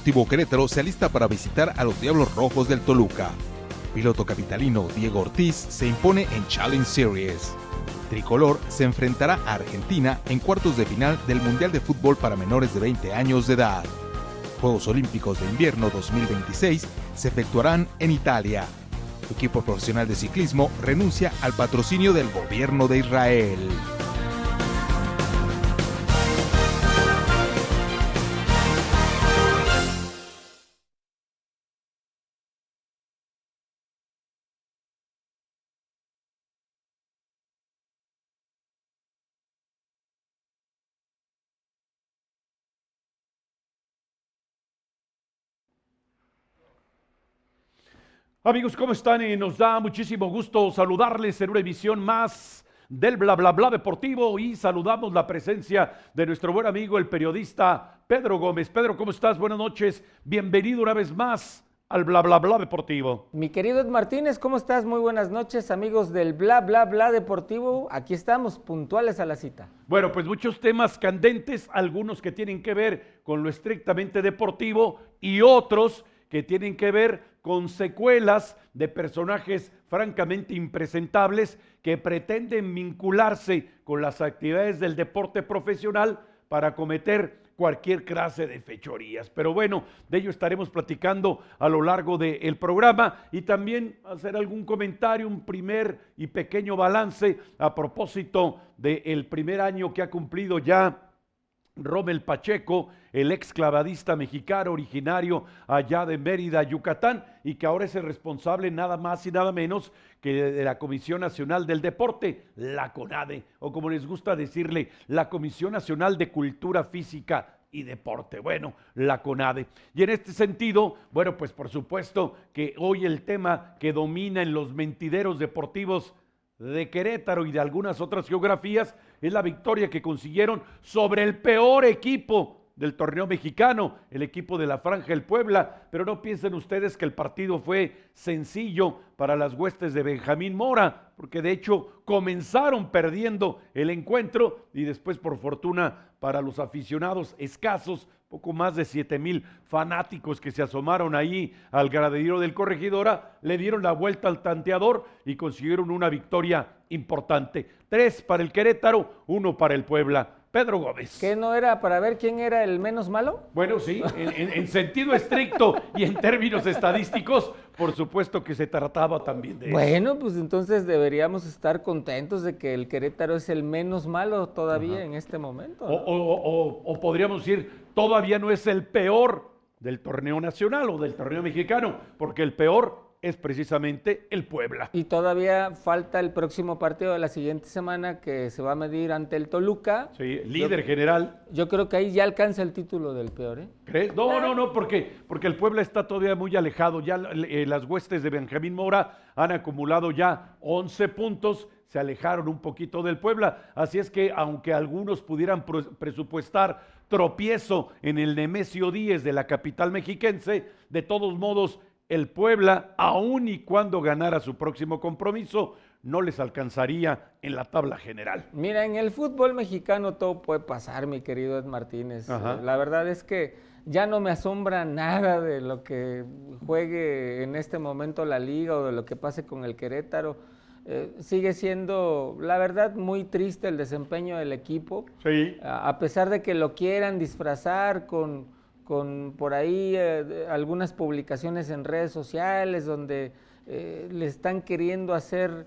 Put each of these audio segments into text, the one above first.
Deportivo Querétaro se alista para visitar a los Diablos Rojos del Toluca. Piloto capitalino Diego Ortiz se impone en Challenge Series. Tricolor se enfrentará a Argentina en cuartos de final del Mundial de Fútbol para menores de 20 años de edad. Juegos Olímpicos de Invierno 2026 se efectuarán en Italia. Equipo profesional de ciclismo renuncia al patrocinio del gobierno de Israel. Amigos, ¿cómo están? Nos da muchísimo gusto saludarles en una emisión más del Bla Bla Bla Deportivo y saludamos la presencia de nuestro buen amigo, el periodista Pedro Gómez. Pedro, ¿cómo estás? Buenas noches. Bienvenido una vez más al Bla Bla Bla Deportivo. Mi querido Ed Martínez, ¿cómo estás? Muy buenas noches, amigos del Bla Bla Bla Deportivo. Aquí estamos, puntuales a la cita. Bueno, pues muchos temas candentes, algunos que tienen que ver con lo estrictamente deportivo y otros que tienen que ver con secuelas de personajes francamente impresentables que pretenden vincularse con las actividades del deporte profesional para cometer cualquier clase de fechorías. Pero bueno, de ello estaremos platicando a lo largo del programa y también hacer algún comentario, un primer y pequeño balance a propósito del primer año que ha cumplido ya Rommel Pacheco, el ex clavadista mexicano originario allá de Mérida, Yucatán, y que ahora es el responsable nada más y nada menos que de la Comisión Nacional del Deporte, la CONADE, o como les gusta decirle, la Comisión Nacional de Cultura Física y Deporte. Bueno, la CONADE. Y en este sentido, bueno, pues por supuesto que hoy el tema que domina en los mentideros deportivos de Querétaro y de algunas otras geografías es la victoria que consiguieron sobre el peor equipo del torneo mexicano, el equipo de la Franja del Puebla, pero no piensen ustedes que el partido fue sencillo para las huestes de Benjamín Mora, porque de hecho comenzaron perdiendo el encuentro y después, por fortuna para los aficionados escasos, poco más de 7,000 fanáticos que se asomaron ahí al graderío del Corregidora, le dieron la vuelta al tanteador y consiguieron una victoria importante. 3 para el Querétaro, 1 para el Puebla. Pedro Gómez. ¿Qué no era para ver quién era el menos malo? Bueno, sí, en sentido estricto y en términos estadísticos, por supuesto que se trataba también de eso. Bueno, pues entonces deberíamos estar contentos de que el Querétaro es el menos malo todavía en este momento, ¿no? O podríamos decir, todavía no es el peor del torneo nacional o del torneo mexicano, porque el peor es precisamente el Puebla. Y todavía falta el próximo partido de la siguiente semana que se va a medir ante el Toluca. Sí, líder general. Yo creo que ahí ya alcanza el título del peor, ¿eh? ¿Crees? No, porque el Puebla está todavía muy alejado. Ya las huestes de Benjamín Mora han acumulado ya 11 puntos, se alejaron un poquito del Puebla. Así es que, aunque algunos pudieran presupuestar tropiezo en el Nemesio 10 de la capital mexiquense, de todos modos, el Puebla, aun y cuando ganara su próximo compromiso, no les alcanzaría en la tabla general. Mira, en el fútbol mexicano todo puede pasar, mi querido Ed Martínez. La verdad es que ya no me asombra nada de lo que juegue en este momento la liga o de lo que pase con el Querétaro. Sigue siendo, la verdad, muy triste el desempeño del equipo. Sí. A pesar de que lo quieran disfrazar con por ahí algunas publicaciones en redes sociales donde le están queriendo hacer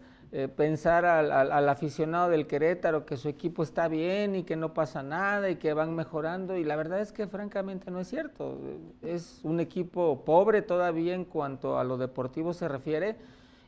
pensar al aficionado del Querétaro que su equipo está bien y que no pasa nada y que van mejorando, y la verdad es que francamente no es cierto. Es un equipo pobre todavía en cuanto a lo deportivo se refiere,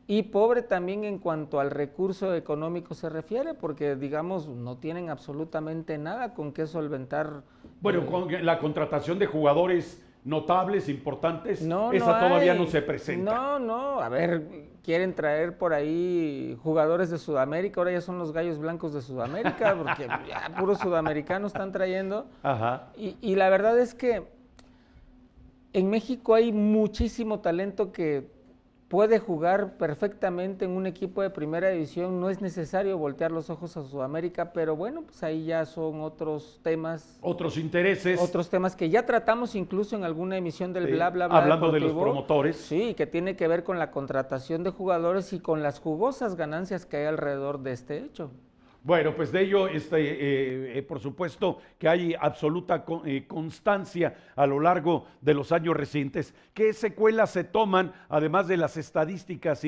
y pobre también en cuanto al recurso económico se refiere, porque digamos no tienen absolutamente nada con qué solventar. Bueno, con la contratación de jugadores notables, importantes, no todavía hay. No se presenta. No, a ver, quieren traer por ahí jugadores de Sudamérica, ahora ya son los gallos blancos de Sudamérica, porque ya puros sudamericanos están trayendo. Ajá. Y la verdad es que en México hay muchísimo talento que puede jugar perfectamente en un equipo de primera división, no es necesario voltear los ojos a Sudamérica, pero bueno, pues ahí ya son otros temas. Otros intereses. Otros temas que ya tratamos incluso en alguna emisión del Sí, bla, bla, bla. hablando de deportivo. los promotores. Sí, que tiene que ver con la contratación de jugadores y con las jugosas ganancias que hay alrededor de este hecho. Bueno, pues de ello, por supuesto que hay absoluta constancia a lo largo de los años recientes. ¿Qué secuelas se toman, además de las estadísticas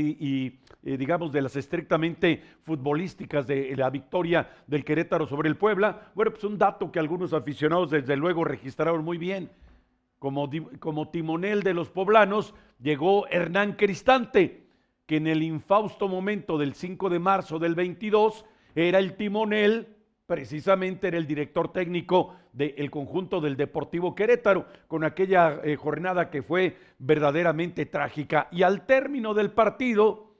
digamos, de las estrictamente futbolísticas de la victoria del Querétaro sobre el Puebla? Bueno, pues un dato que algunos aficionados desde luego registraron muy bien. Como timonel de los poblanos llegó Hernán Cristante, que en el infausto momento del 5 de marzo del 22 era el timonel, precisamente era el director técnico del conjunto del Deportivo Querétaro, con aquella jornada que fue verdaderamente trágica. Y al término del partido,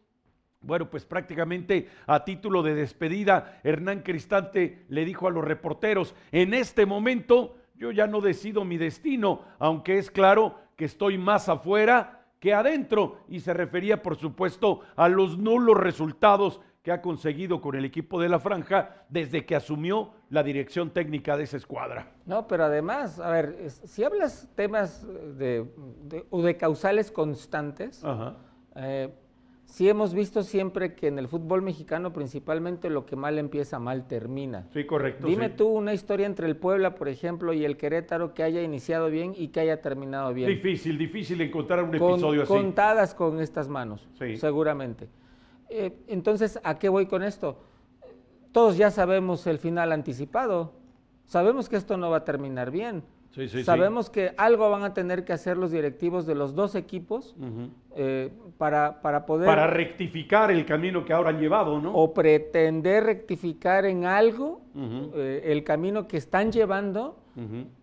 bueno, pues prácticamente a título de despedida, Hernán Cristante le dijo a los reporteros: en este momento yo ya no decido mi destino, aunque es claro que estoy más afuera que adentro, y se refería por supuesto a los nulos resultados que ha conseguido con el equipo de la Franja desde que asumió la dirección técnica de esa escuadra. No, pero además, a ver, si hablas temas de causales constantes, sí hemos visto siempre que en el fútbol mexicano principalmente lo que mal empieza, mal termina. Sí, correcto. Dime sí. tú una historia entre el Puebla, por ejemplo, y el Querétaro que haya iniciado bien y que haya terminado bien. Difícil encontrar un episodio así. Contadas con estas manos, sí. Seguramente. Entonces, ¿a qué voy con esto? Todos ya sabemos el final anticipado, sabemos que esto no va a terminar bien, sabemos que algo van a tener que hacer los directivos de los dos equipos para poder... Para rectificar el camino que ahora han llevado, ¿no? O pretender rectificar en algo el camino que están llevando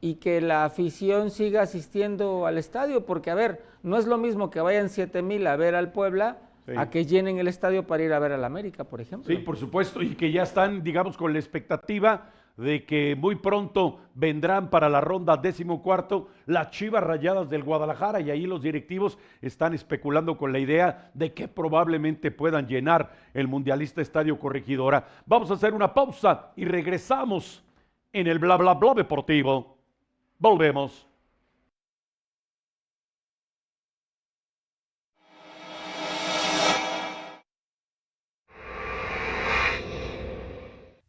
y que la afición siga asistiendo al estadio, porque a ver, no es lo mismo que vayan 7,000 a ver al Puebla a que llenen el estadio para ir a ver al América, por ejemplo. Sí, por supuesto, y que ya están, digamos, con la expectativa de que muy pronto vendrán para la ronda 14ª las Chivas Rayadas del Guadalajara, y ahí los directivos están especulando con la idea de que probablemente puedan llenar el mundialista Estadio Corregidora. Vamos a hacer una pausa y regresamos en el Bla Bla Bla Deportivo. Volvemos.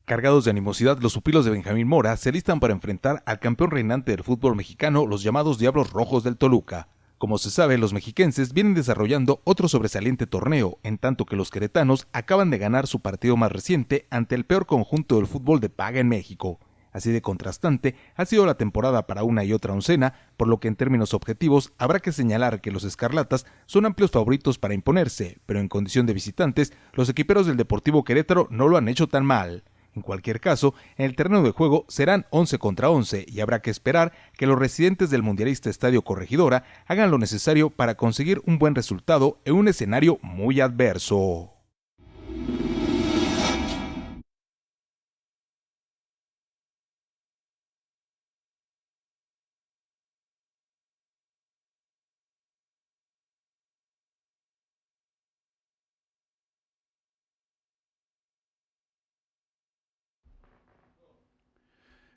Cargados de animosidad, los pupilos de Benjamín Mora se listan para enfrentar al campeón reinante del fútbol mexicano, los llamados Diablos Rojos del Toluca. Como se sabe, los mexiquenses vienen desarrollando otro sobresaliente torneo, en tanto que los queretanos acaban de ganar su partido más reciente ante el peor conjunto del fútbol de paga en México. Así de contrastante ha sido la temporada para una y otra oncena, por lo que en términos objetivos habrá que señalar que los escarlatas son amplios favoritos para imponerse, pero en condición de visitantes, los equiperos del Deportivo Querétaro no lo han hecho tan mal. En cualquier caso, en el terreno de juego serán 11 contra 11 y habrá que esperar que los residentes del mundialista Estadio Corregidora hagan lo necesario para conseguir un buen resultado en un escenario muy adverso.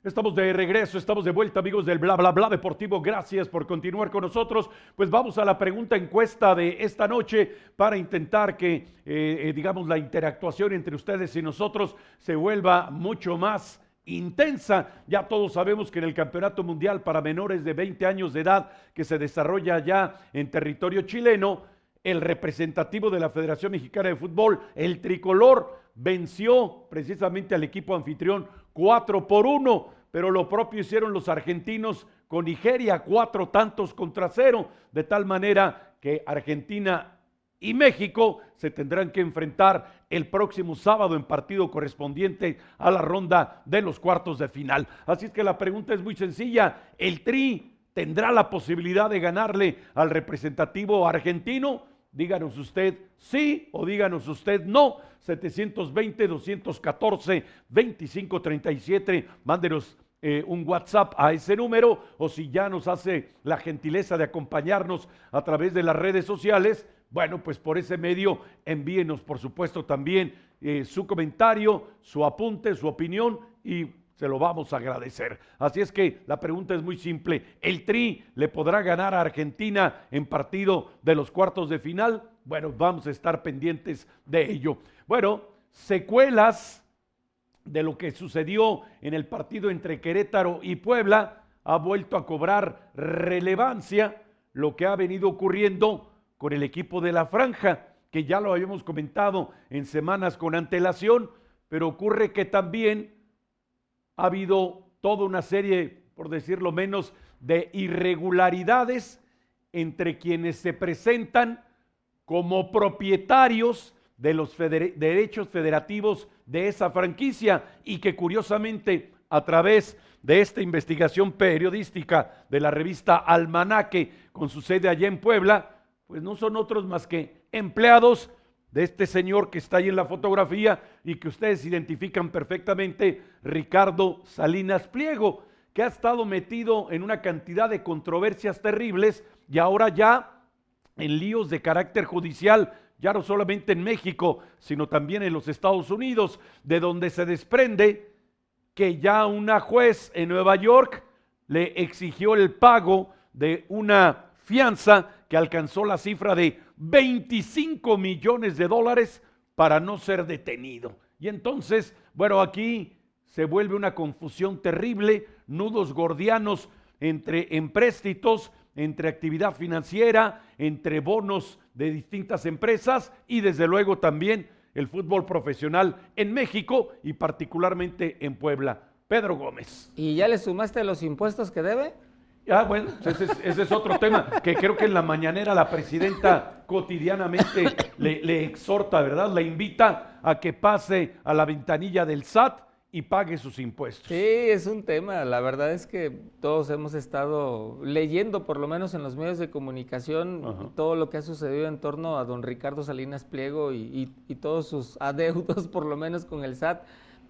Estamos de regreso, estamos de vuelta, amigos del Bla Bla Bla Deportivo. Gracias por continuar con nosotros. Pues vamos a la pregunta encuesta de esta noche para intentar que, digamos, la interactuación entre ustedes y nosotros se vuelva mucho más intensa. Ya todos sabemos que en el Campeonato Mundial para menores de 20 años de edad, que se desarrolla ya en territorio chileno, el representativo de la Federación Mexicana de Fútbol, el tricolor, venció precisamente al equipo anfitrión 4-1, pero lo propio hicieron los argentinos con Nigeria, 4 tantos contra 0, de tal manera que Argentina y México se tendrán que enfrentar el próximo sábado en partido correspondiente a la ronda de los cuartos de final. Así es que la pregunta es muy sencilla: ¿el Tri tendrá la posibilidad de ganarle al representativo argentino? Díganos usted sí o díganos usted no. 720-214-2537, mándenos un WhatsApp a ese número, o si ya nos hace la gentileza de acompañarnos a través de las redes sociales, Bueno, pues por ese medio envíenos, por supuesto, también su comentario, su apunte, su opinión y se lo vamos a agradecer. Así es que la pregunta es muy simple. ¿El Tri le podrá ganar a Argentina en partido de los cuartos de final? Bueno, vamos a estar pendientes de ello. Bueno, secuelas de lo que sucedió en el partido entre Querétaro y Puebla. Ha vuelto a cobrar relevancia lo que ha venido ocurriendo con el equipo de la Franja, que ya lo habíamos comentado en semanas con antelación, pero ocurre que también ha habido toda una serie, por decirlo menos, de irregularidades entre quienes se presentan como propietarios de los derechos federativos de esa franquicia y que curiosamente a través de esta investigación periodística de la revista Almanaque con su sede allá en Puebla, pues no son otros más que empleados de este señor que está ahí en la fotografía y que ustedes identifican perfectamente, Ricardo Salinas Pliego, que ha estado metido en una cantidad de controversias terribles y ahora ya en líos de carácter judicial, ya no solamente en México, sino también en los Estados Unidos, de donde se desprende que ya una juez en Nueva York le exigió el pago de una fianza que alcanzó la cifra de $25 millones para no ser detenido. Y entonces, bueno, aquí se vuelve una confusión terrible, nudos gordianos entre empréstitos, entre actividad financiera, entre bonos de distintas empresas y desde luego también el fútbol profesional en México y particularmente en Puebla. Pedro Gómez. ¿Y ya le sumaste los impuestos que debe? Bueno, ese es otro tema que creo que en la mañanera la presidenta cotidianamente le exhorta, ¿verdad? Le invita a que pase a la ventanilla del SAT y pague sus impuestos. Sí, es un tema. La verdad es que todos hemos estado leyendo, por lo menos en los medios de comunicación, todo lo que ha sucedido en torno a don Ricardo Salinas Pliego y todos sus adeudos, por lo menos con el SAT.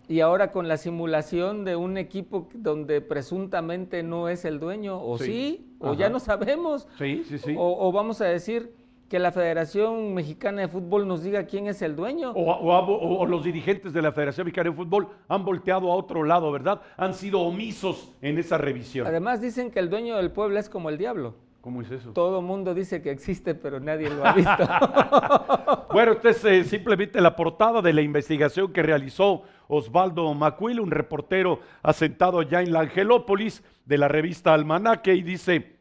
Y ahora con la simulación de un equipo donde presuntamente no es el dueño, o sí, o ya no sabemos. Sí. O vamos a decir que la Federación Mexicana de Fútbol nos diga quién es el dueño. O los dirigentes de la Federación Mexicana de Fútbol han volteado a otro lado, ¿verdad? Han sido omisos en esa revisión. Además dicen que el dueño del Puebla es como el diablo. ¿Cómo es eso? Todo mundo dice que existe, pero nadie lo ha visto. Bueno, esta es simplemente la portada de la investigación que realizó Osvaldo Macuil, un reportero asentado ya en la Angelópolis de la revista Almanaque, y dice: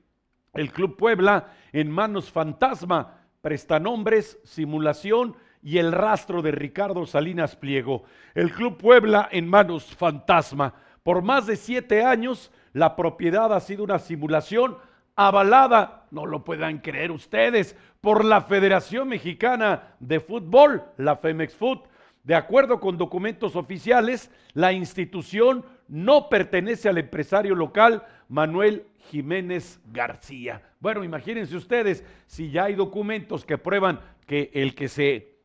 el Club Puebla en manos fantasma, prestanombres, simulación y el rastro de Ricardo Salinas Pliego. El Club Puebla en manos fantasma. Por más de 7 años, la propiedad ha sido una simulación avalada, no lo puedan creer ustedes, por la Federación Mexicana de Fútbol, la Femex-Foot. De acuerdo con documentos oficiales, la institución no pertenece al empresario local Manuel Jiménez García. Bueno, imagínense ustedes, si ya hay documentos que prueban que el que se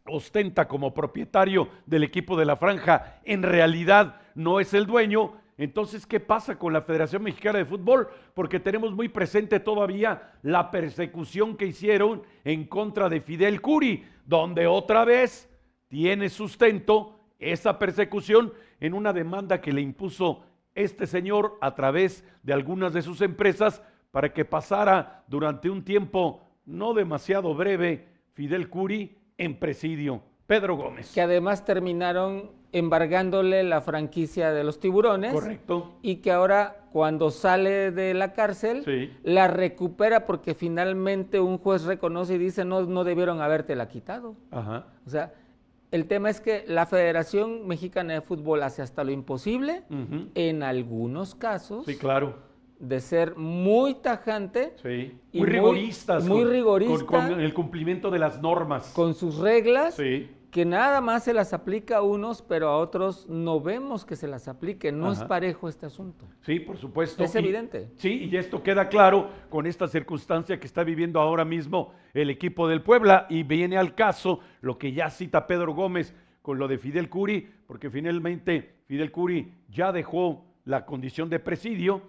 ostenta como propietario del equipo de la Franja en realidad no es el dueño. Entonces, ¿qué pasa con la Federación Mexicana de Fútbol? Porque tenemos muy presente todavía la persecución que hicieron en contra de Fidel Curi, donde otra vez tiene sustento esa persecución en una demanda que le impuso este señor a través de algunas de sus empresas para que pasara durante un tiempo no demasiado breve Fidel Curi en presidio. Pedro Gómez. Que además terminaron embargándole la franquicia de los Tiburones. Correcto. Y que ahora cuando sale de la cárcel la recupera porque finalmente un juez reconoce y dice no debieron habértela quitado. Ajá. O sea, el tema es que la Federación Mexicana de Fútbol hace hasta lo imposible, en algunos casos, sí, claro, de ser muy tajante, y muy rigoristas, muy rigorista, con el cumplimiento de las normas, con sus reglas, sí, que nada más se las aplica a unos, pero a otros no vemos que se las aplique. No es parejo este asunto. Sí, por supuesto. Es evidente. Sí, y esto queda claro con esta circunstancia que está viviendo ahora mismo el equipo del Puebla, y viene al caso lo que ya cita Pedro Gómez con lo de Fidel Curi, porque finalmente Fidel Curi ya dejó la condición de presidio,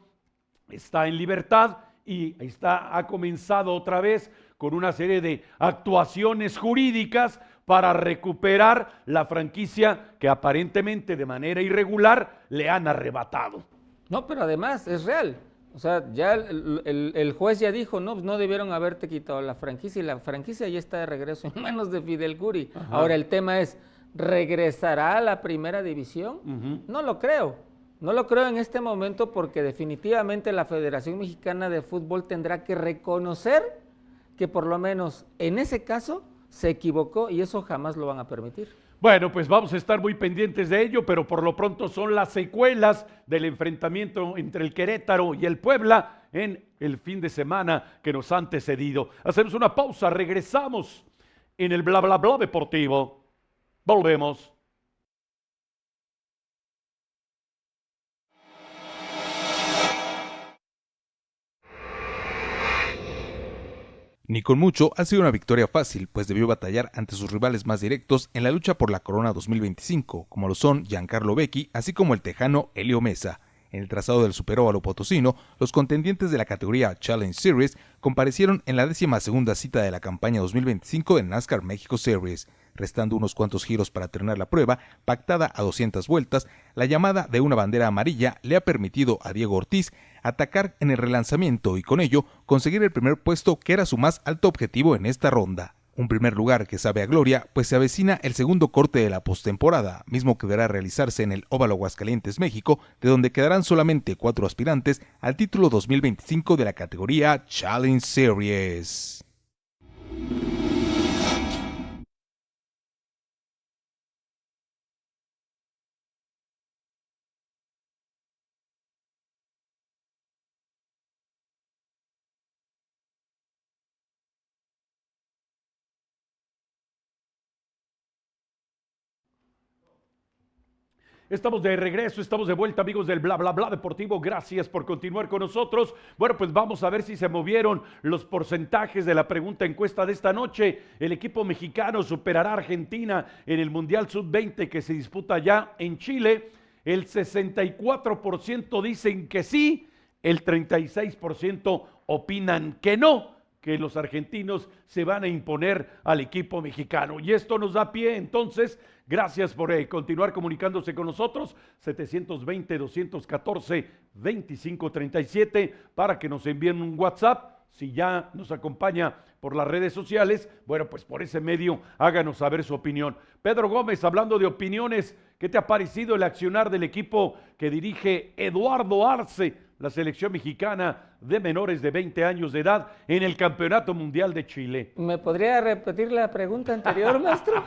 está en libertad y ha comenzado otra vez con una serie de actuaciones jurídicas para recuperar la franquicia que aparentemente de manera irregular le han arrebatado. No, pero además es real. O sea, ya el juez ya dijo, no, pues no debieron haberte quitado la franquicia, y la franquicia ya está de regreso en manos de Fidel Curi. Ajá. Ahora el tema es, ¿regresará a la primera división? No lo creo. No lo creo en este momento porque definitivamente la Federación Mexicana de Fútbol tendrá que reconocer que por lo menos en ese caso se equivocó y eso jamás lo van a permitir. Bueno, pues vamos a estar muy pendientes de ello, pero por lo pronto son las secuelas del enfrentamiento entre el Querétaro y el Puebla en el fin de semana que nos ha antecedido. Hacemos una pausa, regresamos en el Bla Bla Bla Deportivo. Volvemos. Ni con mucho ha sido una victoria fácil, pues debió batallar ante sus rivales más directos en la lucha por la Corona 2025, como lo son Giancarlo Becchi, así como el tejano Helio Mesa. En el trazado del Superóvalo potosino, los contendientes de la categoría Challenge Series comparecieron en la 12ª cita de la campaña 2025 de NASCAR México Series. Restando unos cuantos giros para terminar la prueba, pactada a 200 vueltas, la llamada de una bandera amarilla le ha permitido a Diego Ortiz atacar en el relanzamiento y con ello conseguir el primer puesto, que era su más alto objetivo en esta ronda. Un primer lugar que sabe a gloria, pues se avecina el segundo corte de la postemporada, mismo que deberá realizarse en el Óvalo Aguascalientes, México, de donde quedarán solamente 4 aspirantes al título 2025 de la categoría Challenge Series. Estamos de regreso, estamos de vuelta, amigos del Bla Bla Bla Deportivo. Gracias por continuar con nosotros. Bueno, pues vamos a ver si se movieron los porcentajes de la pregunta encuesta de esta noche. El equipo mexicano superará a Argentina en el Mundial Sub-20 que se disputa ya en Chile. El 64% dicen que sí, el 36% opinan que no, que los argentinos se van a imponer al equipo mexicano. Y esto nos da pie, entonces, gracias por continuar comunicándose con nosotros, 720-214-2537, para que nos envíen un WhatsApp. Si ya nos acompaña por las redes sociales, bueno, pues por ese medio háganos saber su opinión. Pedro Gómez, hablando de opiniones, ¿qué te ha parecido el accionar del equipo que dirige Eduardo Arce, la selección mexicana de menores de 20 años de edad en el Campeonato Mundial de Chile? ¿Me podría repetir la pregunta anterior, maestro?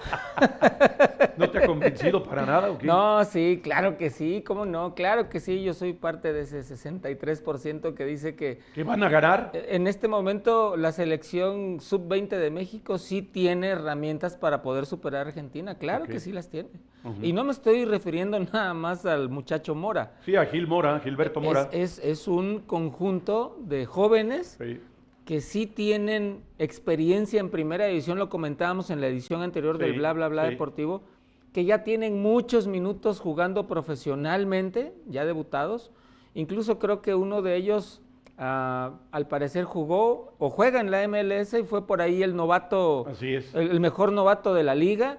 ¿No te ha convencido para nada o qué? No, sí, claro que sí, ¿cómo no? Claro que sí, yo soy parte de ese 63% que dice que... ¿Que van a ganar? En este momento la selección sub-20 de México sí tiene herramientas para poder superar a Argentina, claro que sí las tiene. Y no me estoy refiriendo nada más al muchacho Mora. Sí, a Gilberto Mora. Es un conjunto de jóvenes que sí tienen experiencia en primera división, lo comentábamos en la edición anterior del Bla Bla Bla Deportivo, que ya tienen muchos minutos jugando profesionalmente, ya debutados. Incluso creo que uno de ellos, al parecer jugó o juega en la MLS y fue por ahí el novato, así es, el mejor novato de la liga.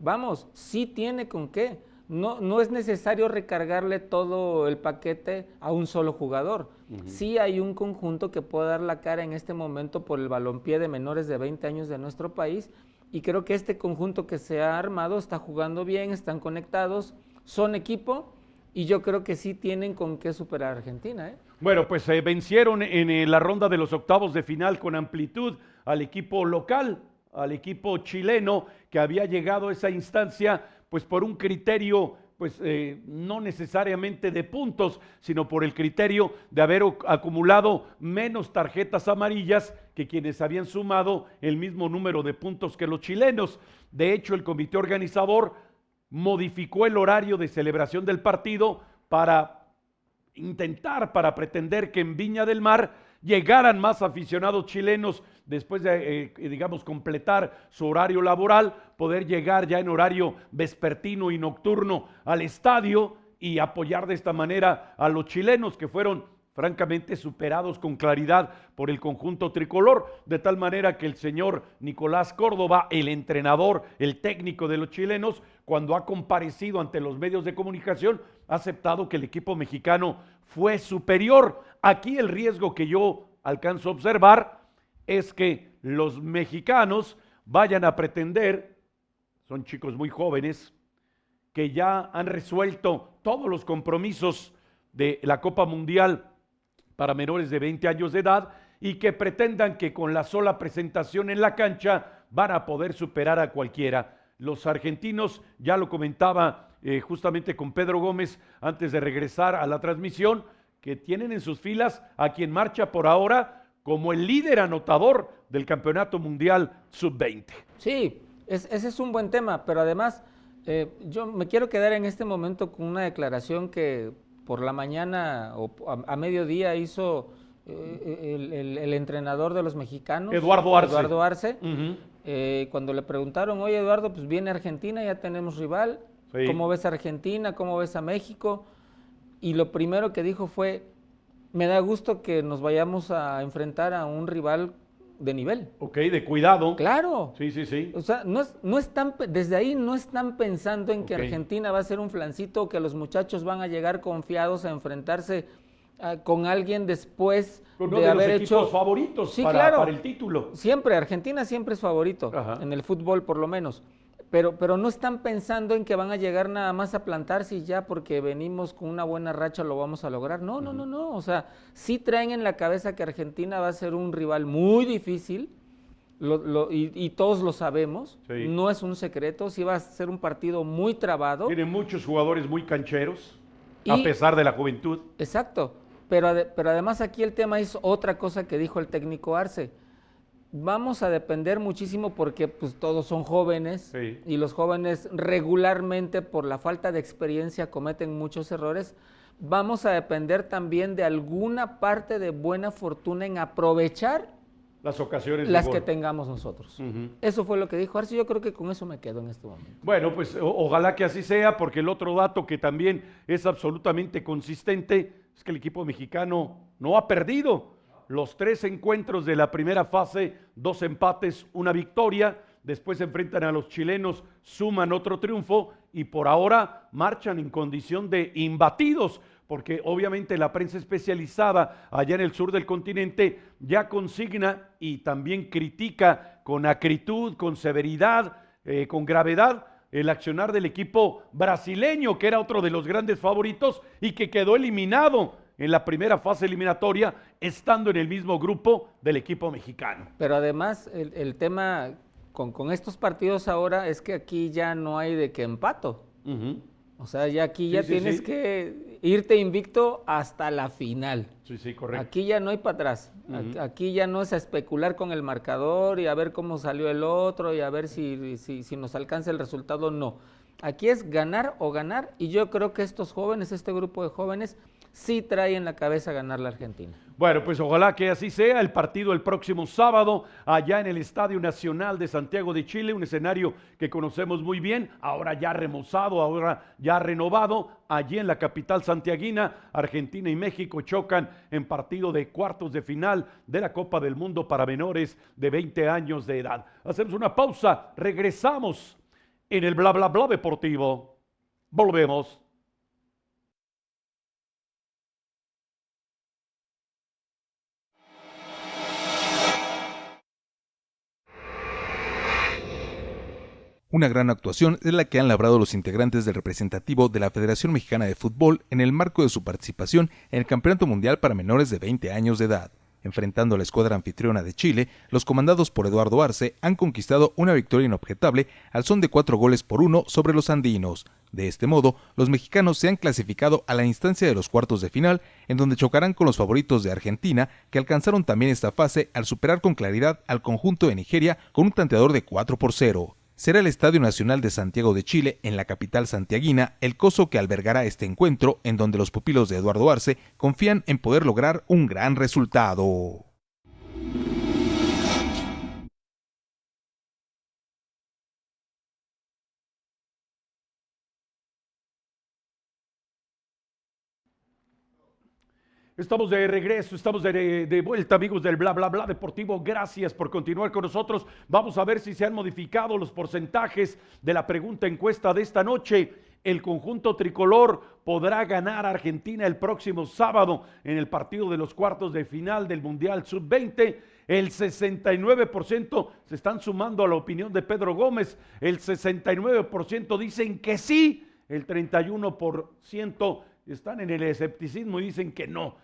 Vamos, sí tiene con qué. No es necesario recargarle todo el paquete a un solo jugador. Sí hay un conjunto que puede dar la cara en este momento por el balompié de menores de 20 años de nuestro país, y creo que este conjunto que se ha armado está jugando bien, están conectados, son equipo, y yo creo que sí tienen con qué superar a Argentina, ¿eh? Bueno, pues vencieron en la ronda de los octavos de final con amplitud al equipo local, al equipo chileno, que había llegado a esa instancia pues por un criterio pues no necesariamente de puntos, sino por el criterio de haber acumulado menos tarjetas amarillas que quienes habían sumado el mismo número de puntos que los chilenos. De hecho, el comité organizador modificó el horario de celebración del partido para pretender que en Viña del Mar llegaran más aficionados chilenos después de, digamos, completar su horario laboral, poder llegar ya en horario vespertino y nocturno al estadio y apoyar de esta manera a los chilenos, que fueron francamente superados con claridad por el conjunto tricolor, de tal manera que el señor Nicolás Córdoba, el entrenador, el técnico de los chilenos, cuando ha comparecido ante los medios de comunicación, ha aceptado que el equipo mexicano fue superior. Aquí el riesgo que yo alcanzo a observar es que los mexicanos vayan a pretender, son chicos muy jóvenes, que ya han resuelto todos los compromisos de la Copa Mundial para menores de 20 años de edad y que pretendan que con la sola presentación en la cancha van a poder superar a cualquiera. Los argentinos, ya lo comentaba justamente con Pedro Gómez antes de regresar a la transmisión, que tienen en sus filas a quien marcha por ahora como el líder anotador del Campeonato Mundial Sub-20. Sí, ese es un buen tema, pero además yo me quiero quedar en este momento con una declaración que por la mañana o a mediodía hizo el entrenador de los mexicanos, Eduardo Arce. Eduardo Arce. Cuando le preguntaron, oye Eduardo, pues viene Argentina, ya tenemos rival, sí. ¿Cómo ves a Argentina? ¿Cómo ves a México? Y lo primero que dijo fue, me da gusto que nos vayamos a enfrentar a un rival de nivel. Ok, de cuidado. Claro. Sí, sí, sí. O sea, no están, desde ahí no están pensando en que Argentina va a ser un flancito, que los muchachos van a llegar confiados a enfrentarse con alguien después de haber hecho equipos favoritos sí, para el título. Siempre, Argentina siempre es favorito, en el fútbol por lo menos. Pero no están pensando en que van a llegar nada más a plantarse y ya porque venimos con una buena racha lo vamos a lograr. No. O sea, sí traen en la cabeza que Argentina va a ser un rival muy difícil y todos lo sabemos. Sí. No es un secreto, sí va a ser un partido muy trabado. Tiene muchos jugadores muy cancheros, a pesar de la juventud. Exacto, pero además aquí el tema es otra cosa que dijo el técnico Arce. Vamos a depender muchísimo porque pues todos son jóvenes y los jóvenes regularmente por la falta de experiencia cometen muchos errores. Vamos a depender también de alguna parte de buena fortuna en aprovechar las ocasiones las que tengamos nosotros. Eso fue lo que dijo Arce, yo creo que con eso me quedo en este momento. Bueno, pues ojalá que así sea, porque el otro dato que también es absolutamente consistente es que el equipo mexicano no ha perdido. Los 3 encuentros de la primera fase, 2 empates, 1 victoria, después se enfrentan a los chilenos, suman otro triunfo y por ahora marchan en condición de imbatidos, porque obviamente la prensa especializada allá en el sur del continente ya consigna y también critica con acritud, con severidad, con gravedad, el accionar del equipo brasileño, que era otro de los grandes favoritos y que quedó eliminado en la primera fase eliminatoria, estando en el mismo grupo del equipo mexicano. Pero además, el tema con estos partidos ahora es que aquí ya no hay de que empato. O sea, ya aquí ya tienes que irte invicto hasta la final. Sí, correcto. Aquí ya no hay para atrás. Aquí ya no es a especular con el marcador y a ver cómo salió el otro y a ver si nos alcanza el resultado. No. Aquí es ganar o ganar y yo creo que estos jóvenes, este grupo de jóvenes, sí trae en la cabeza ganar la Argentina. Bueno, pues ojalá que así sea. El partido el próximo sábado allá en el Estadio Nacional de Santiago de Chile, un escenario que conocemos muy bien, ahora ya remozado, ahora ya renovado. Allí en la capital santiaguina, Argentina y México chocan en partido de cuartos de final de la Copa del Mundo para menores de 20 años de edad. Hacemos una pausa, regresamos en el Bla Bla Bla Deportivo. Volvemos. Una gran actuación es la que han labrado los integrantes del representativo de la Federación Mexicana de Fútbol en el marco de su participación en el Campeonato Mundial para menores de 20 años de edad. Enfrentando a la escuadra anfitriona de Chile, los comandados por Eduardo Arce han conquistado una victoria inobjetable al son de 4-1 sobre los andinos. De este modo, los mexicanos se han clasificado a la instancia de los cuartos de final, en donde chocarán con los favoritos de Argentina, que alcanzaron también esta fase al superar con claridad al conjunto de Nigeria con un tanteador de 4-0. Será el Estadio Nacional de Santiago de Chile, en la capital santiaguina, el coso que albergará este encuentro, en donde los pupilos de Eduardo Arce confían en poder lograr un gran resultado. Estamos de regreso, estamos de vuelta, amigos del Bla Bla Bla Deportivo. Gracias por continuar con nosotros. Vamos a ver si se han modificado los porcentajes de la pregunta encuesta de esta noche. El conjunto tricolor podrá ganar a Argentina el próximo sábado en el partido de los cuartos de final del Mundial Sub-20. El 69% se están sumando a la opinión de Pedro Gómez. El 69% dicen que sí. El 31% están en el escepticismo y dicen que no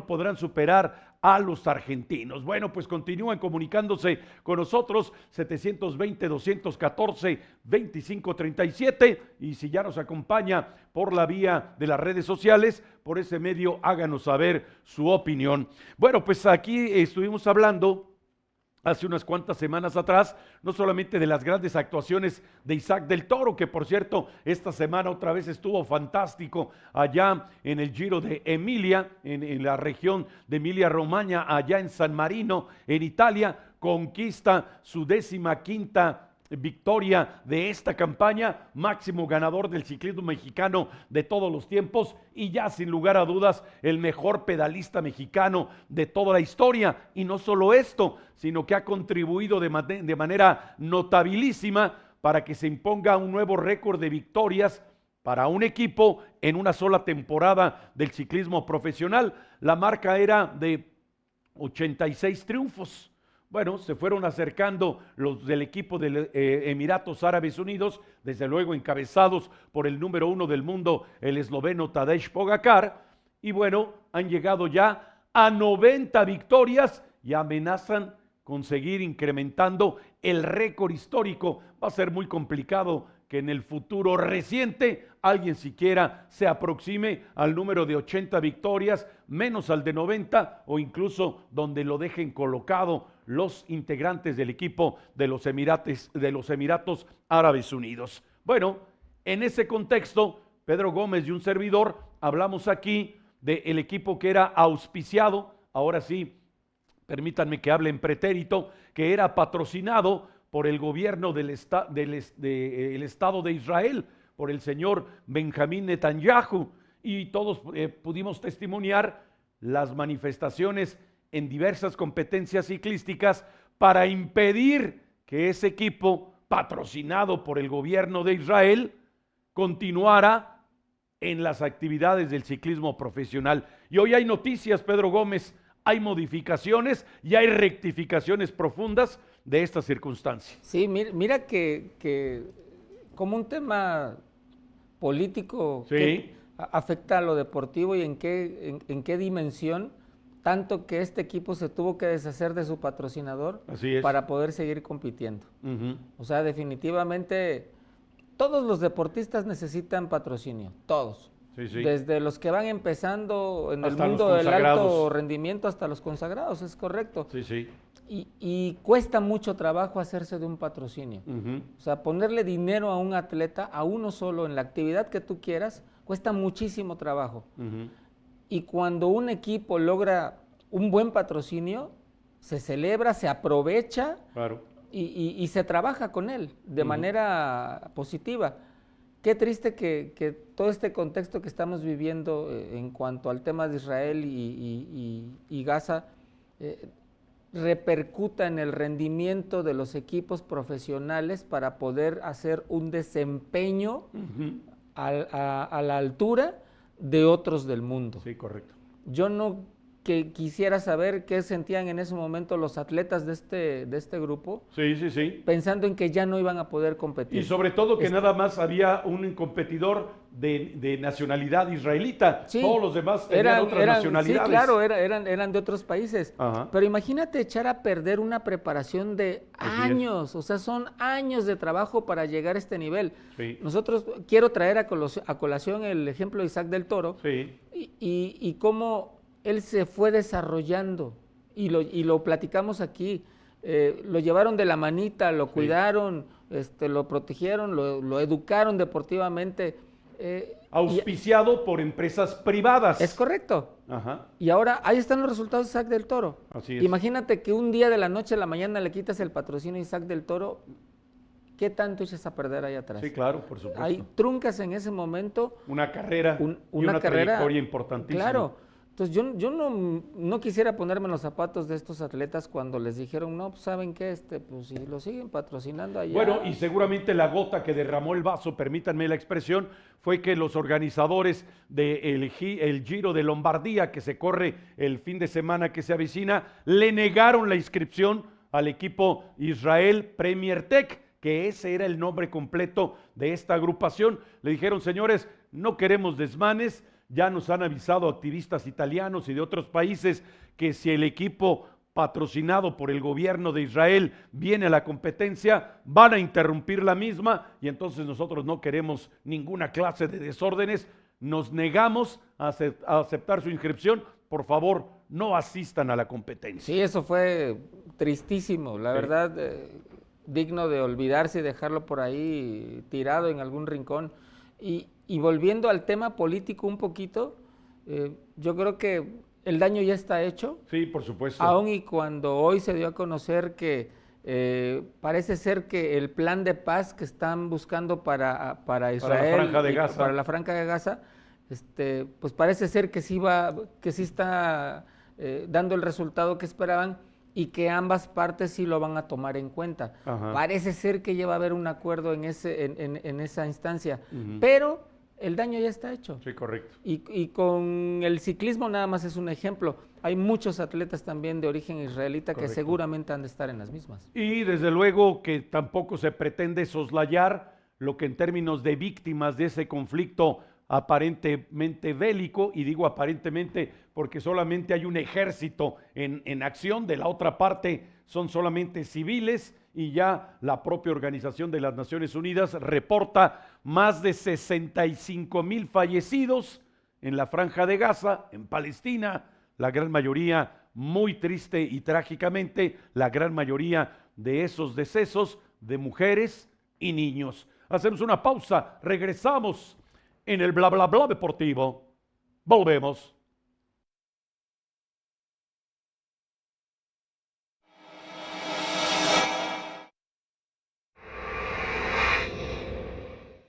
podrán superar a los argentinos. Bueno, pues continúan comunicándose con nosotros, 720-214-2537, y si ya nos acompaña por la vía de las redes sociales, por ese medio háganos saber su opinión. Bueno, pues aquí estuvimos hablando hace unas cuantas semanas atrás, no solamente de las grandes actuaciones de Isaac del Toro, que por cierto, esta semana otra vez estuvo fantástico allá en el Giro de Emilia, en la región de Emilia-Romagna, allá en San Marino, en Italia, conquista su 15ª victoria de esta campaña, máximo ganador del ciclismo mexicano de todos los tiempos y ya sin lugar a dudas el mejor pedalista mexicano de toda la historia. Y no solo esto, sino que ha contribuido de manera notabilísima para que se imponga un nuevo récord de victorias para un equipo en una sola temporada del ciclismo profesional. La marca era de 86 triunfos. Bueno, se fueron acercando los del equipo de Emiratos Árabes Unidos, desde luego encabezados por el número 1 del mundo, el esloveno Tadej Pogačar, y bueno, han llegado ya a 90 victorias y amenazan con seguir incrementando el récord histórico. Va a ser muy complicado que en el futuro reciente alguien siquiera se aproxime al número de 80 victorias, menos al de 90 o incluso donde lo dejen colocado los integrantes del equipo de los Emiratos Árabes Unidos. Bueno, en ese contexto, Pedro Gómez y un servidor hablamos aquí del equipo que era auspiciado, ahora sí, permítanme que hable en pretérito, que era patrocinado por el gobierno del Estado de Israel, por el señor Benjamín Netanyahu, y todos pudimos testimoniar las manifestaciones en diversas competencias ciclísticas para impedir que ese equipo, patrocinado por el gobierno de Israel, continuara en las actividades del ciclismo profesional. Y hoy hay noticias, Pedro Gómez, hay modificaciones y hay rectificaciones profundas de esta circunstancia. Sí, mira que como un tema político sí, que afecta a lo deportivo y en qué dimensión, tanto que este equipo se tuvo que deshacer de su patrocinador para poder seguir compitiendo. O sea, definitivamente todos los deportistas necesitan patrocinio, todos. Desde los que van empezando en el mundo del alto rendimiento hasta los consagrados, es correcto. Y cuesta mucho trabajo hacerse de un patrocinio. O sea, ponerle dinero a un atleta, a uno solo, en la actividad que tú quieras, cuesta muchísimo trabajo. Y cuando un equipo logra un buen patrocinio, se celebra, se aprovecha y se trabaja con él de manera positiva. Qué triste que todo este contexto que estamos viviendo en cuanto al tema de Israel y Gaza repercuta en el rendimiento de los equipos profesionales para poder hacer un desempeño a la altura de otros del mundo. Sí, correcto. Yo no quisiera saber qué sentían en ese momento los atletas de este grupo, pensando en que ya no iban a poder competir. Y sobre todo que nada más había un competidor de nacionalidad israelita, todos los demás tenían otras nacionalidades. Sí, claro, eran de otros países. Pero imagínate echar a perder una preparación de años, o sea, son años de trabajo para llegar a este nivel. Nosotros, quiero traer a colación el ejemplo de Isaac del Toro y cómo él se fue desarrollando y lo platicamos aquí. Lo llevaron de la manita, lo cuidaron, lo protegieron, lo educaron deportivamente. Auspiciado por empresas privadas. Es correcto. Y ahora ahí están los resultados de Isaac del Toro. Así es. Imagínate que un día de la noche a la mañana le quitas el patrocinio a Isaac del Toro. ¿Qué tanto echas a perder ahí atrás? Sí, claro, por supuesto. Ahí truncas en ese momento una carrera y una trayectoria importantísima. Claro. Entonces yo no quisiera ponerme en los zapatos de estos atletas cuando les dijeron, no, pues saben qué, pues si lo siguen patrocinando allá. Bueno, y seguramente la gota que derramó el vaso, permítanme la expresión, fue que los organizadores del el Giro de Lombardía, que se corre el fin de semana que se avecina, le negaron la inscripción al equipo Israel Premier Tech, que ese era el nombre completo de esta agrupación. Le dijeron, señores, no queremos desmanes. Ya nos han avisado activistas italianos y de otros países que si el equipo patrocinado por el gobierno de Israel viene a la competencia, van a interrumpir la misma y entonces nosotros no queremos ninguna clase de desórdenes. Nos negamos a aceptar su inscripción. Por favor, no asistan a la competencia. Sí, eso fue tristísimo, la verdad, digno de olvidarse y dejarlo por ahí tirado en algún rincón. Y volviendo al tema político un poquito, yo creo que el daño ya está hecho. Sí, por supuesto. Aun y cuando hoy se dio a conocer que parece ser que el plan de paz que están buscando para Israel, para la Franja de Gaza, pues parece ser que sí está dando el resultado que esperaban y que ambas partes sí lo van a tomar en cuenta. Ajá. Parece ser que ya va a haber un acuerdo en esa instancia, pero el daño ya está hecho. Sí, correcto. Y con el ciclismo nada más es un ejemplo. Hay muchos atletas también de origen israelita que seguramente han de estar en las mismas. Y desde luego que tampoco se pretende soslayar lo que en términos de víctimas de ese conflicto aparentemente bélico, y digo aparentemente porque solamente hay un ejército en acción, de la otra parte son solamente civiles, y ya la propia Organización de las Naciones Unidas reporta más de 65,000 fallecidos en la Franja de Gaza, en Palestina, la gran mayoría, muy triste y trágicamente, la gran mayoría de esos decesos de mujeres y niños. Hacemos una pausa, regresamos en el bla bla bla deportivo. Volvemos.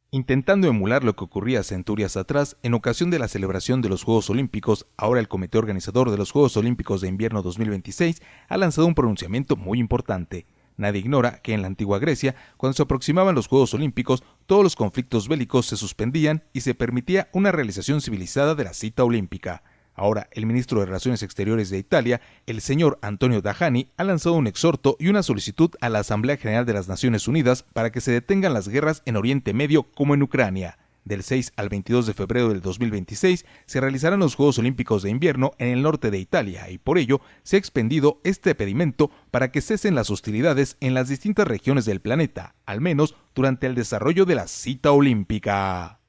Intentando emular lo que ocurría centurias atrás, en ocasión de la celebración de los Juegos Olímpicos, ahora el comité organizador de los Juegos Olímpicos de Invierno 2026 ha lanzado un pronunciamiento muy importante. Nadie ignora que en la antigua Grecia, cuando se aproximaban los Juegos Olímpicos, todos los conflictos bélicos se suspendían y se permitía una realización civilizada de la cita olímpica. Ahora, el ministro de Relaciones Exteriores de Italia, el señor Antonio Tajani, ha lanzado un exhorto y una solicitud a la Asamblea General de las Naciones Unidas para que se detengan las guerras en Oriente Medio como en Ucrania. Del 6 al 22 de febrero del 2026 se realizarán los Juegos Olímpicos de Invierno en el norte de Italia y por ello se ha expendido este pedimento para que cesen las hostilidades en las distintas regiones del planeta, al menos durante el desarrollo de la cita olímpica.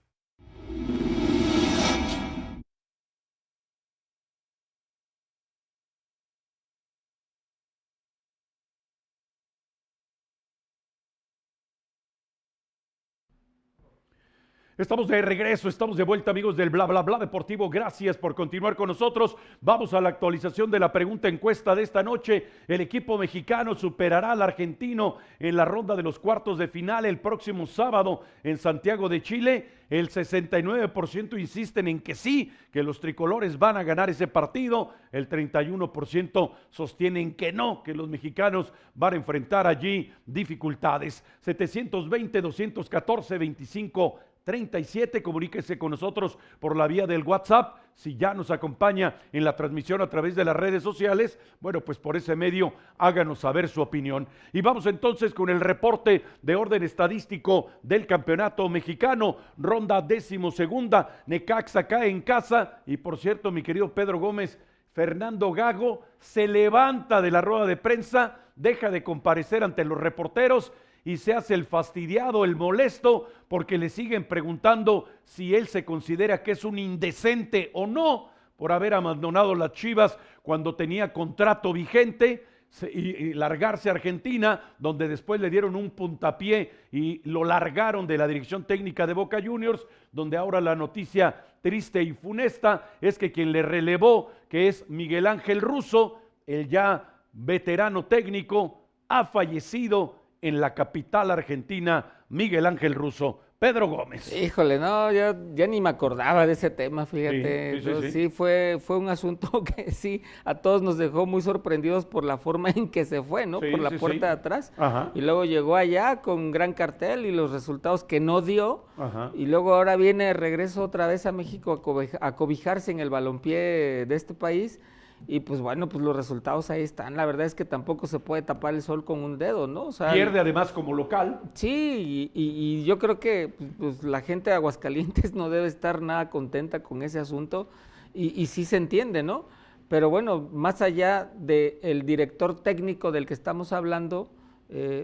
Estamos de regreso, estamos de vuelta, amigos del Bla Bla Bla Deportivo. Gracias por continuar con nosotros. Vamos a la actualización de la pregunta encuesta de esta noche. ¿El equipo mexicano superará al argentino en la ronda de los cuartos de final el próximo sábado en Santiago de Chile? El 69% insisten en que sí, que los tricolores van a ganar ese partido. El 31% sostienen que no, que los mexicanos van a enfrentar allí dificultades. 720-214-2537, comuníquese con nosotros por la vía del WhatsApp. Si ya nos acompaña en la transmisión a través de las redes sociales, bueno, pues por ese medio háganos saber su opinión. Y vamos entonces con el reporte de orden estadístico del campeonato mexicano, ronda 12ª, Necaxa cae en casa, y por cierto, mi querido Pedro Gómez, Fernando Gago se levanta de la rueda de prensa, deja de comparecer ante los reporteros y se hace el fastidiado, el molesto, porque le siguen preguntando si él se considera que es un indecente o no por haber abandonado las Chivas cuando tenía contrato vigente y largarse a Argentina, donde después le dieron un puntapié y lo largaron de la dirección técnica de Boca Juniors, donde ahora la noticia triste y funesta es que quien le relevó, que es Miguel Ángel Russo, el ya veterano técnico, ha fallecido en la capital argentina. Miguel Ángel Russo. Pedro Gómez. Híjole, no, yo ya ni me acordaba de ese tema, fíjate. Sí, fue un asunto que sí, a todos nos dejó muy sorprendidos por la forma en que se fue, ¿no? Por la puerta de atrás. Ajá. Y luego llegó allá con gran cartel y los resultados que no dio. Ajá. Y luego ahora viene de regreso otra vez a México a cobijarse en el balompié de este país. Y pues bueno, pues los resultados ahí están. La verdad es que tampoco se puede tapar el sol con un dedo, ¿no? O sea, pierde además como local. Sí, y yo creo que pues, la gente de Aguascalientes no debe estar nada contenta con ese asunto. Y sí se entiende, ¿no? Pero bueno, más allá del director técnico del que estamos hablando,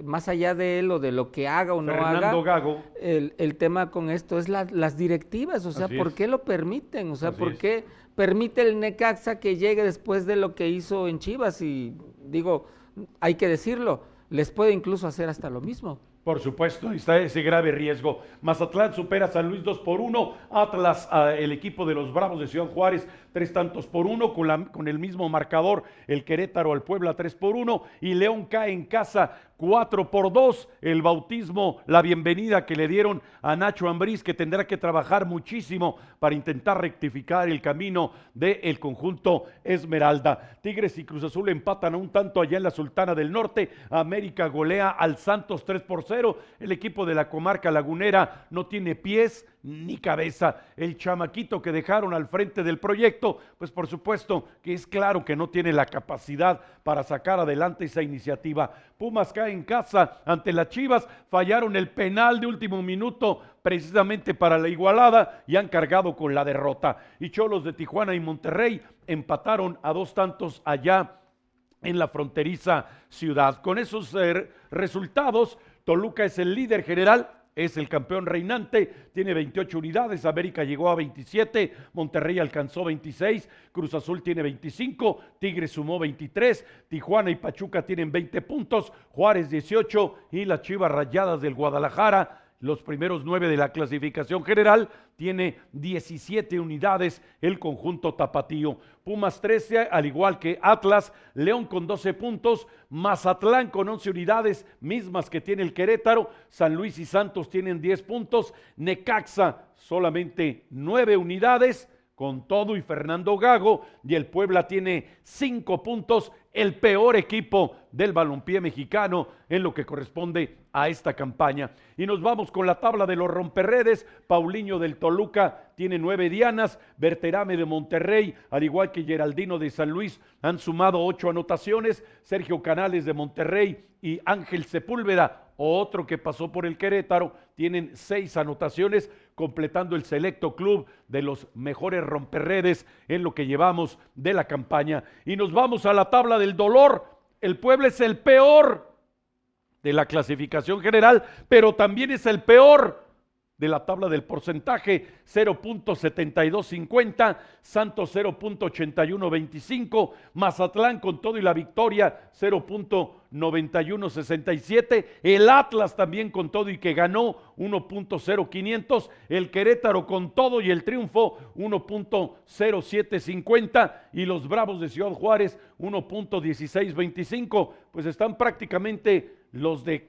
más allá de él o de lo que haga o no Fernando haga, Gago. el tema con esto es las directivas, o sea, Así ¿por es. qué lo permiten? O sea, Así ¿por es. qué permite el Necaxa que llegue después de lo que hizo en Chivas? Y digo, hay que decirlo, les puede incluso hacer hasta lo mismo. Por supuesto, está ese grave riesgo. Mazatlán supera a San Luis 2-1. Atlas, el equipo de los Bravos de Ciudad Juárez, 3-1, con el mismo marcador. El Querétaro al Puebla 3-1. Y León cae en casa 4-2. El bautismo, la bienvenida que le dieron a Nacho Ambriz, que tendrá que trabajar muchísimo para intentar rectificar el camino del conjunto Esmeralda. Tigres y Cruz Azul empatan a un tanto allá en la Sultana del Norte. América golea al Santos 3-0. El equipo de la comarca lagunera no tiene pies ni cabeza. El chamaquito que dejaron al frente del proyecto, pues por supuesto que es claro que no tiene la capacidad para sacar adelante esa iniciativa. Pumas cae en casa ante las Chivas, fallaron el penal de último minuto precisamente para la igualada y han cargado con la derrota. Y Cholos de Tijuana y Monterrey empataron a 2 tantos allá en la fronteriza ciudad. Con esos resultados, Toluca es el líder general, es el campeón reinante, tiene 28 unidades, América llegó a 27, Monterrey alcanzó 26, Cruz Azul tiene 25, Tigres sumó 23, Tijuana y Pachuca tienen 20 puntos, Juárez 18 y las Chivas Rayadas del Guadalajara, los primeros 9 de la clasificación general, tiene 17 unidades el conjunto tapatío. Pumas 13, al igual que Atlas, León con 12 puntos, Mazatlán con 11 unidades, mismas que tiene el Querétaro, San Luis y Santos tienen 10 puntos, Necaxa solamente 9 unidades, con todo y Fernando Gago, y el Puebla tiene 5 puntos, el peor equipo del balompié mexicano en lo que corresponde a esta campaña. Y nos vamos con la tabla de los romperredes. Paulinho del Toluca tiene 9 dianas, Berterame de Monterrey, al igual que Geraldino de San Luis, han sumado 8 anotaciones, Sergio Canales de Monterrey y Ángel Sepúlveda, otro que pasó por el Querétaro, tienen 6 anotaciones, completando el selecto club de los mejores romperredes en lo que llevamos de la campaña. Y nos vamos a la tabla del dolor. El Puebla es el peor de la clasificación general, pero también es el peor de la tabla del porcentaje, 0.7250, Santos 0.8125, Mazatlán con todo y la victoria 0.9167, el Atlas también con todo y que ganó 1.0500, el Querétaro con todo y el triunfo 1.0750 y los Bravos de Ciudad Juárez 1.1625, pues están prácticamente los de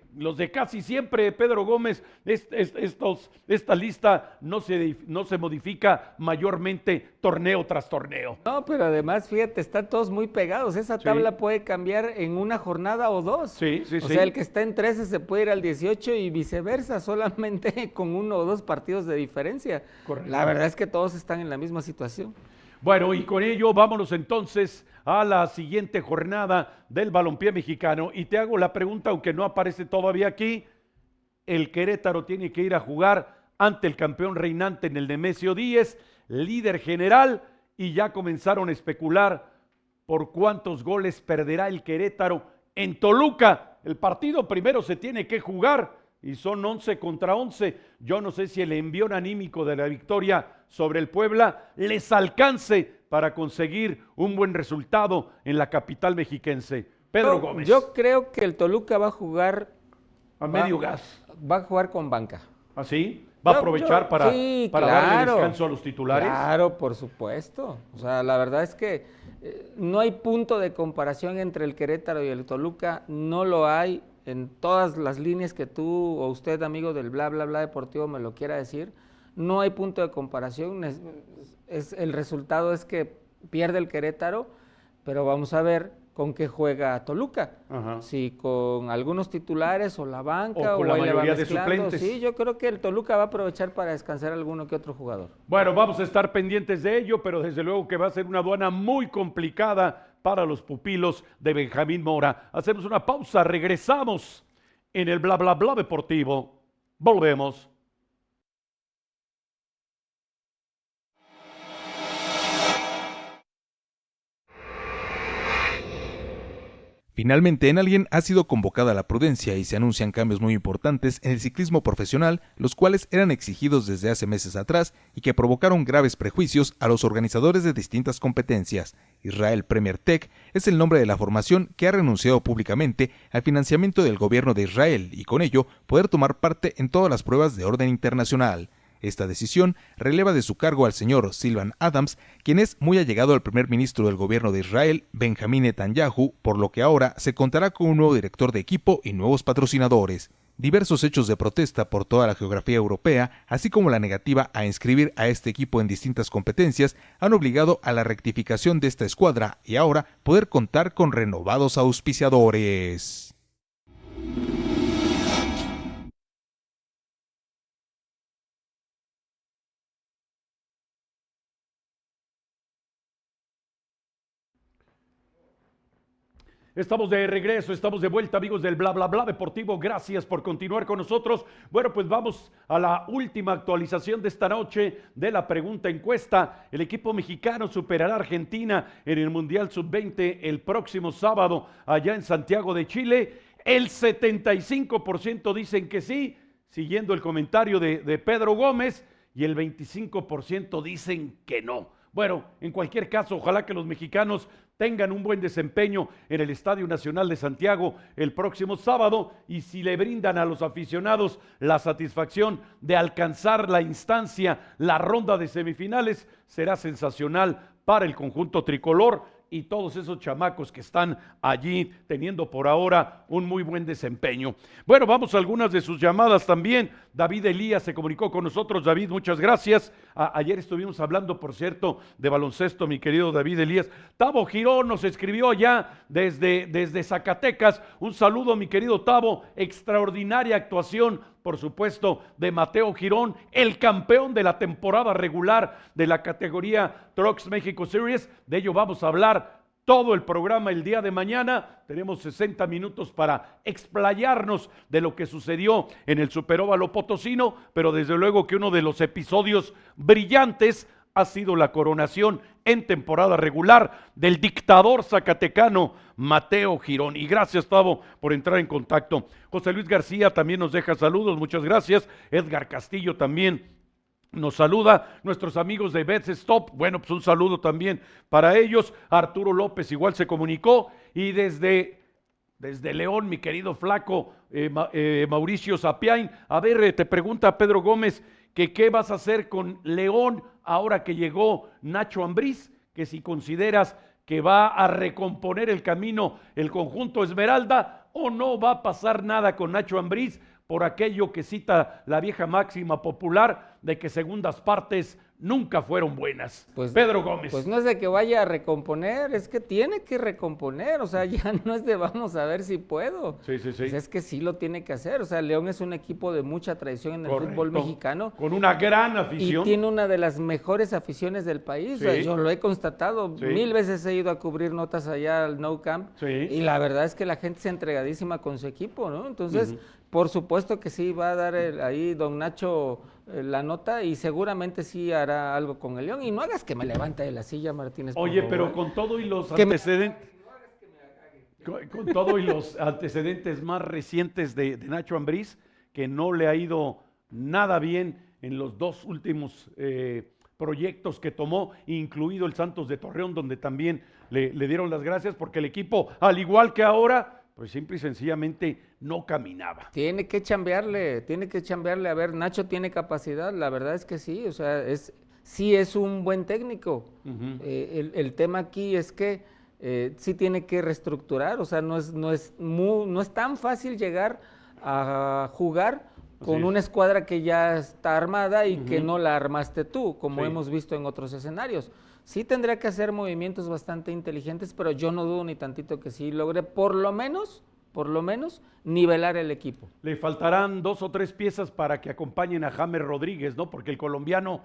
casi siempre, Pedro Gómez. Esta lista no se modifica mayormente torneo tras torneo. No, pero además, fíjate, están todos muy pegados. Esa tabla puede cambiar en una jornada o dos. Sí. O sea, el que está en 13 se puede ir al 18 y viceversa, solamente con 1 o 2 partidos de diferencia. Correcto. La verdad es que todos están en la misma situación. Bueno, y con ello vámonos entonces a la siguiente jornada del balompié mexicano. Y te hago la pregunta, aunque no aparece todavía aquí, el Querétaro tiene que ir a jugar ante el campeón reinante en el Nemesio 10, líder general, y ya comenzaron a especular por cuántos goles perderá el Querétaro en Toluca. El partido primero se tiene que jugar y son 11 contra 11. Yo no sé si el envión anímico de la victoria sobre el Puebla les alcance para conseguir un buen resultado en la capital mexiquense. Pedro Gómez. Yo creo que el Toluca va a jugar a medio gas. Va a jugar con banca. ¿Así? ¿Va a aprovechar para darle descanso a los titulares? Claro, por supuesto. O sea, la verdad es que no hay punto de comparación entre el Querétaro y el Toluca, no lo hay. en todas las líneas que tú o usted, amigo del bla, bla, bla deportivo, me lo quiera decir. No hay punto de comparación, el resultado es que pierde el Querétaro, pero vamos a ver con qué juega Toluca. Ajá. Si con algunos titulares o la banca o con la mayoría de suplentes. Sí, yo creo que el Toluca va a aprovechar para descansar a alguno que otro jugador. Bueno, vamos a estar pendientes de ello, pero desde luego que va a ser una aduana muy complicada para los pupilos de Benjamín Mora. Hacemos una pausa, regresamos en el bla bla bla deportivo. Volvemos. Finalmente, en alguien ha sido convocada la prudencia y se anuncian cambios muy importantes en el ciclismo profesional, los cuales eran exigidos desde hace meses atrás y que provocaron graves prejuicios a los organizadores de distintas competencias. Israel Premier Tech es el nombre de la formación que ha renunciado públicamente al financiamiento del gobierno de Israel y con ello poder tomar parte en todas las pruebas de orden internacional. Esta decisión releva de su cargo al señor Sylvan Adams, quien es muy allegado al primer ministro del gobierno de Israel, Benjamín Netanyahu, por lo que ahora se contará con un nuevo director de equipo y nuevos patrocinadores. Diversos hechos de protesta por toda la geografía europea, así como la negativa a inscribir a este equipo en distintas competencias, han obligado a la rectificación de esta escuadra y ahora poder contar con renovados auspiciadores. Estamos de regreso, estamos de vuelta, amigos del bla bla bla deportivo. Gracias por continuar con nosotros. Bueno, pues vamos a la última actualización de esta noche de la pregunta encuesta. El equipo mexicano superará a Argentina en el Mundial Sub-20 el próximo sábado allá en Santiago de Chile. El 75% dicen que sí, siguiendo el comentario de Pedro Gómez, y el 25% dicen que no. Bueno, en cualquier caso, ojalá que los mexicanos tengan un buen desempeño en el Estadio Nacional de Santiago el próximo sábado, y si le brindan a los aficionados la satisfacción de alcanzar la instancia, la ronda de semifinales, será sensacional para el conjunto tricolor y todos esos chamacos que están allí teniendo por ahora un muy buen desempeño. Bueno, vamos a algunas de sus llamadas también. David Elías se comunicó con nosotros. David, muchas gracias. Ayer estuvimos hablando, por cierto, de baloncesto, mi querido David Elías. Tavo Girón nos escribió ya desde Zacatecas. Un saludo, mi querido Tavo. Extraordinaria actuación, por supuesto, de Mateo Girón, el campeón de la temporada regular de la categoría Trucks México Series. De ello vamos a hablar todo el programa el día de mañana. Tenemos 60 minutos para explayarnos de lo que sucedió en el Superóvalo Potosino, pero desde luego que uno de los episodios brillantes ha sido la coronación en temporada regular del dictador zacatecano Mateo Girón. Y gracias, Tavo, por entrar en contacto. José Luis García también nos deja saludos, muchas gracias. Edgar Castillo también nos saluda. Nuestros amigos de Bets Stop, bueno, pues un saludo también para ellos. Arturo López igual se comunicó. Y desde León, mi querido flaco Mauricio Sapiain, a ver, te pregunta Pedro Gómez, que qué vas a hacer con León ahora que llegó Nacho Ambriz, que si consideras que va a recomponer el camino el conjunto Esmeralda, o no va a pasar nada con Nacho Ambriz por aquello que cita la vieja máxima popular de que segundas partes nunca fueron buenas. Pues, Pedro Gómez. Pues no es de que vaya a recomponer, es que tiene que recomponer, o sea, ya no es de vamos a ver si puedo. Sí. Pues es que sí lo tiene que hacer, o sea, León es un equipo de mucha tradición en el Correcto. Fútbol mexicano. Con una gran afición. Y tiene una de las mejores aficiones del país, Sí. o sea, yo lo he constatado, Sí. 1000 veces he ido a cubrir notas allá al Nou Camp, Sí. y la verdad es que la gente se entregadísima con su equipo, ¿no? Entonces, por supuesto que sí va a dar ahí don Nacho la nota, y seguramente sí hará algo con el León. Y no hagas que me levante de la silla, Martínez. Oye, por pero favor. con todo y los Que me- antecedentes, con todo y los antecedentes más recientes de Nacho Ambriz, que no le ha ido nada bien en los dos últimos proyectos que tomó, incluido el Santos de Torreón, donde también le dieron las gracias, porque el equipo, al igual que ahora, pues simple y sencillamente no caminaba. Tiene que chambearle. A ver, Nacho tiene capacidad, la verdad es que sí, o sea, sí es un buen técnico. El tema aquí es que sí tiene que reestructurar, o sea, no es tan fácil llegar a jugar con una escuadra que ya está armada y que no la armaste tú, como hemos visto en otros escenarios. Sí tendría que hacer movimientos bastante inteligentes, pero yo no dudo ni tantito que sí logre por lo menos, nivelar el equipo. Le faltarán 2 o 3 piezas para que acompañen a James Rodríguez, ¿no? Porque el colombiano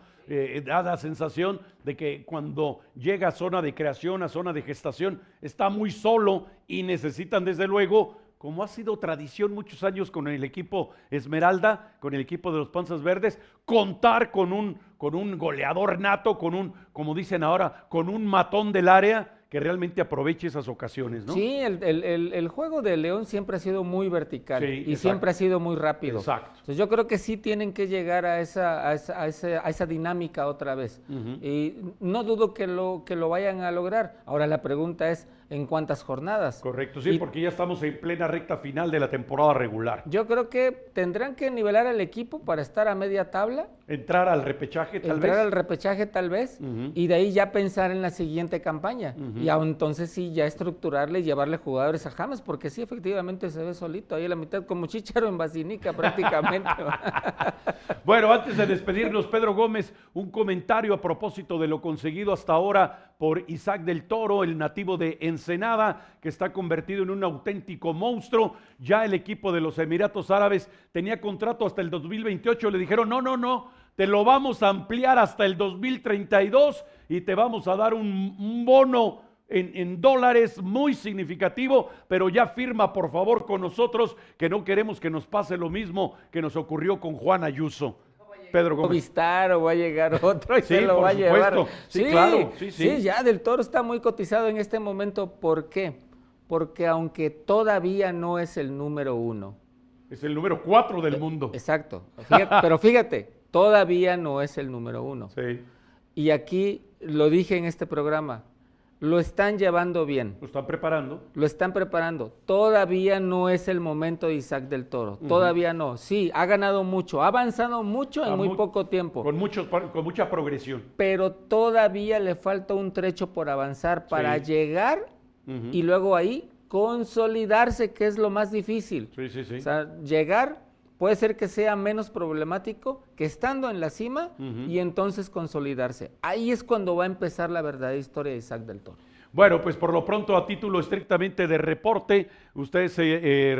da la sensación de que cuando llega a zona de creación, a zona de gestación, está muy solo y necesitan desde luego, como ha sido tradición muchos años con el equipo Esmeralda, con el equipo de los Panzas Verdes, contar con un goleador nato, como dicen ahora, con un matón del área que realmente aproveche esas ocasiones, ¿no? Sí, el juego de León siempre ha sido muy vertical y siempre ha sido muy rápido. Exacto. Entonces yo creo que sí tienen que llegar a esa dinámica otra vez. Y no dudo que lo vayan a lograr. Ahora la pregunta es, ¿en cuántas jornadas? Correcto, sí, porque ya estamos en plena recta final de la temporada regular. Yo creo que tendrán que nivelar al equipo para estar a media tabla. Entrar al repechaje tal vez. Entrar al repechaje tal vez, y de ahí ya pensar en la siguiente campaña. Y entonces sí, ya estructurarle y llevarle jugadores a James, porque sí, efectivamente se ve solito ahí a la mitad, como Chícharo en Basinica prácticamente. Bueno, antes de despedirnos, Pedro Gómez, un comentario a propósito de lo conseguido hasta ahora por Isaac del Toro, el nativo de Ensenada, que está convertido en un auténtico monstruo. Ya el equipo de los Emiratos Árabes tenía contrato hasta el 2028, le dijeron, no, te lo vamos a ampliar hasta el 2032 y te vamos a dar un bono en dólares muy significativo, pero ya firma por favor con nosotros, que no queremos que nos pase lo mismo que nos ocurrió con Juan Ayuso. Pedro Gómez. Movistar o va a llegar otro y se lo va a llevar. Sí, claro. Sí, ya Del Toro está muy cotizado en este momento. ¿Por qué? Porque aunque todavía no es el número 1. Es el número 4 del mundo. Exacto. Pero fíjate, todavía no es el número 1. Sí. Y aquí lo dije en este programa, lo están llevando bien. Lo están preparando. Lo están preparando. Todavía no es el momento de Isaac del Toro. Todavía no. Sí, ha ganado mucho, ha avanzado mucho en muy poco tiempo. Con mucha progresión. Pero todavía le falta un trecho por avanzar para llegar y luego ahí consolidarse, que es lo más difícil. Sí. O sea, llegar puede ser que sea menos problemático que estando en la cima y entonces consolidarse. Ahí es cuando va a empezar la verdadera historia de Isaac del Toro. Bueno, pues por lo pronto, a título estrictamente de reporte, ustedes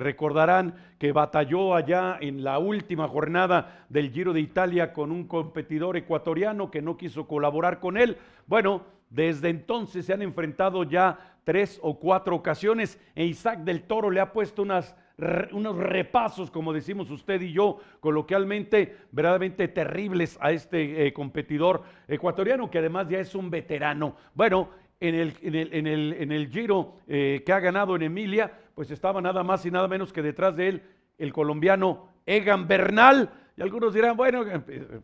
recordarán que batalló allá en la última jornada del Giro de Italia con un competidor ecuatoriano que no quiso colaborar con él. Bueno, desde entonces se han enfrentado ya 3 o 4 ocasiones e Isaac del Toro le ha puesto unos repasos, como decimos usted y yo, coloquialmente, verdaderamente terribles a este competidor ecuatoriano, que además ya es un veterano. Bueno, en el Giro que ha ganado en Emilia, pues estaba nada más y nada menos que detrás de él el colombiano Egan Bernal. Y algunos dirán, bueno,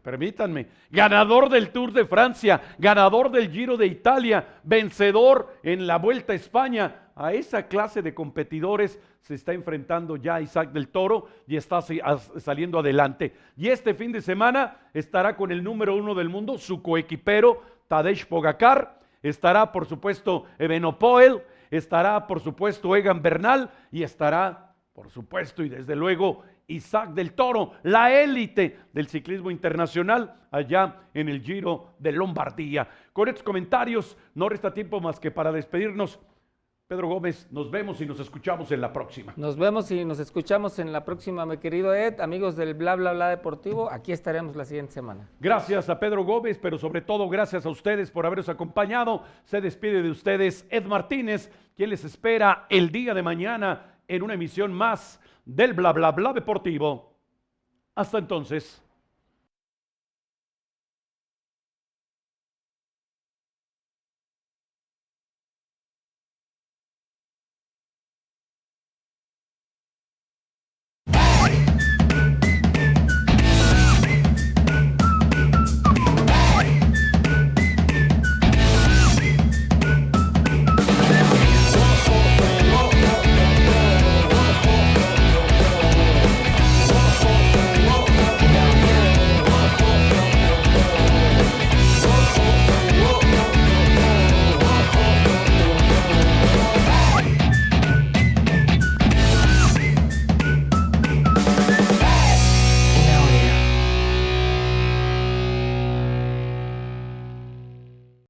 permítanme, ganador del Tour de Francia, ganador del Giro de Italia, vencedor en la Vuelta a España. A esa clase de competidores se está enfrentando ya Isaac del Toro y está saliendo adelante. Y este fin de semana estará con el número 1 del mundo, su coequipero Tadej Pogacar, estará por supuesto Evenepoel, estará por supuesto Egan Bernal y estará por supuesto y desde luego Isaac del Toro, la élite del ciclismo internacional allá en el Giro de Lombardía. Con estos comentarios no resta tiempo más que para despedirnos. Pedro Gómez, nos vemos y nos escuchamos en la próxima. Nos vemos y nos escuchamos en la próxima, mi querido Ed. Amigos del Bla Bla Bla Deportivo, aquí estaremos la siguiente semana. Gracias a Pedro Gómez, pero sobre todo gracias a ustedes por habernos acompañado. Se despide de ustedes Ed Martínez, quien les espera el día de mañana en una emisión más del Bla Bla Bla Deportivo. Hasta entonces.